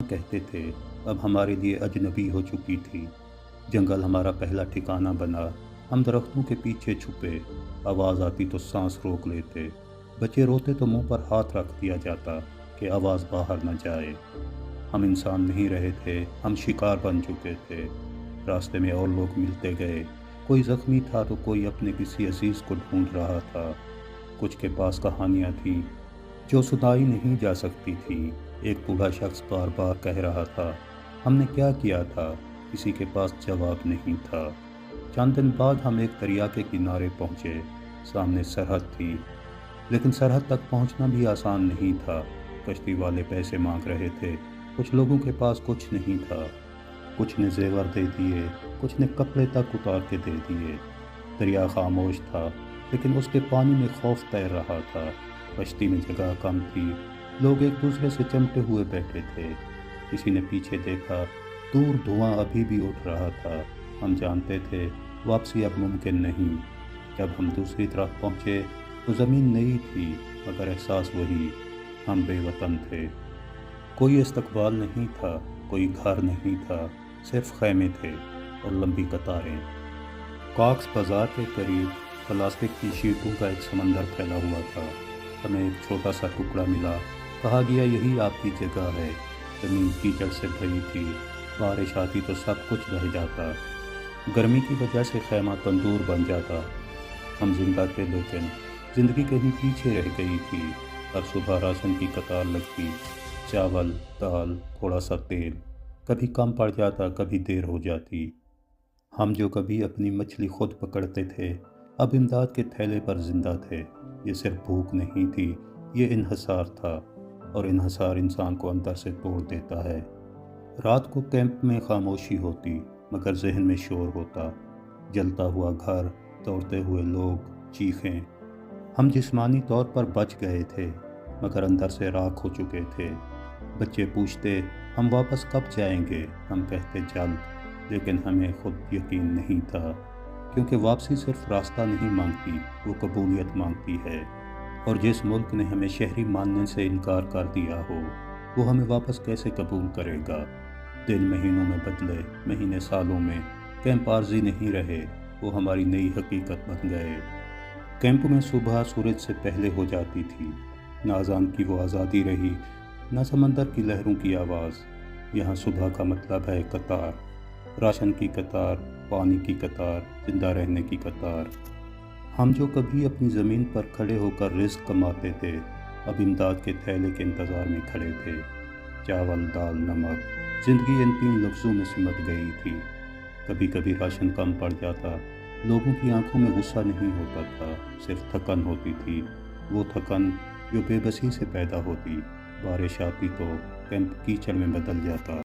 کہتے تھے اب ہمارے لیے اجنبی ہو چکی تھی۔ جنگل ہمارا پہلا ٹھکانہ بنا۔ ہم درختوں کے پیچھے چھپے، آواز آتی تو سانس روک لیتے، بچے روتے تو منہ پر ہاتھ رکھ دیا جاتا کہ آواز باہر نہ جائے۔ ہم انسان نہیں رہے تھے، ہم شکار بن چکے تھے۔ راستے میں اور لوگ ملتے گئے، کوئی زخمی تھا تو کوئی اپنے کسی عزیز کو ڈھونڈ رہا تھا۔ کچھ کے پاس کہانیاں تھیں جو سنائی نہیں جا سکتی تھی۔ ایک بوڑھا شخص بار بار کہہ رہا تھا، ہم نے کیا کیا تھا؟ کسی کے پاس جواب نہیں تھا۔ چند دن بعد ہم ایک دریا کے کنارے پہنچے۔ سامنے سرحد تھی، لیکن سرحد تک پہنچنا بھی آسان نہیں تھا۔ کشتی والے پیسے مانگ رہے تھے، کچھ لوگوں کے پاس کچھ نہیں تھا۔ کچھ نے زیور دے دیے، کچھ نے کپڑے تک اتار کے دے دیے۔ دریا خاموش تھا، لیکن اس کے پانی میں خوف تیر رہا تھا۔ کشتی میں جگہ کم تھی، لوگ ایک دوسرے سے چمٹے ہوئے بیٹھے تھے۔ کسی نے پیچھے دیکھا، دور دھواں ابھی بھی اٹھ رہا تھا۔ ہم جانتے تھے واپسی اب ممکن نہیں۔ جب ہم دوسری طرف پہنچے تو زمین نئی تھی، مگر احساس وہی، ہم بے وطن تھے۔ کوئی استقبال نہیں تھا، کوئی گھر نہیں تھا، صرف خیمے تھے اور لمبی قطاریں۔ کاکس بازار کے قریب پلاسٹک کی شیٹوں کا ایک سمندر پھیلا ہوا تھا۔ ہمیں ایک چھوٹا سا ٹکڑا ملا، کہا گیا یہی آپ کی جگہ ہے۔ زمین کیچڑ سے بھری تھی، بارش آتی تو سب کچھ بہہ جاتا۔ گرمی کی وجہ سے خیمہ تندور بن جاتا۔ ہم زندہ تھے، لیکن زندگی کہیں پیچھے رہ گئی تھی۔ ہر صبح راشن کی قطار لگتی، چاول، دال، تھوڑا سا تیل۔ کبھی کم پڑ جاتا، کبھی دیر ہو جاتی۔ ہم جو کبھی اپنی مچھلی خود پکڑتے تھے، اب امداد کے تھیلے پر زندہ تھے۔ یہ صرف بھوک نہیں تھی، یہ انحصار تھا، اور انحصار انسان کو اندر سے توڑ دیتا ہے۔ رات کو کیمپ میں خاموشی ہوتی، مگر ذہن میں شور ہوتا۔ جلتا ہوا گھر، دوڑتے ہوئے لوگ، چیخیں۔ ہم جسمانی طور پر بچ گئے تھے، مگر اندر سے راکھ ہو چکے تھے۔ بچے پوچھتے ہم واپس کب جائیں گے؟ ہم کہتے جلد، لیکن ہمیں خود یقین نہیں تھا، کیونکہ واپسی صرف راستہ نہیں مانگتی، وہ قبولیت مانگتی ہے۔ اور جس ملک نے ہمیں شہری ماننے سے انکار کر دیا ہو، وہ ہمیں واپس کیسے قبول کرے گا؟ دن مہینوں میں بدلے، مہینے سالوں میں۔ کیمپ عارضی نہیں رہے، وہ ہماری نئی حقیقت بن گئے۔ کیمپ میں صبح سورج سے پہلے ہو جاتی تھی، نہ اذان کی وہ آزادی رہی، نہ سمندر کی لہروں کی آواز۔ یہاں صبح کا مطلب ہے قطار، راشن کی قطار، پانی کی قطار، زندہ رہنے کی قطار۔ ہم جو کبھی اپنی زمین پر کھڑے ہو کر رزق کماتے تھے، اب امداد کے تھیلے کے انتظار میں کھڑے تھے۔ چاول، دال، نمک، زندگی ان 3 لفظوں میں سمٹ گئی تھی۔ کبھی کبھی راشن کم پڑ جاتا، لوگوں کی آنکھوں میں غصہ نہیں ہوتا تھا، صرف تھکن ہوتی تھی، وہ تھکن جو بے بسی سے پیدا ہوتی۔ بارش آتی تو کیمپ کیچڑ میں بدل جاتا۔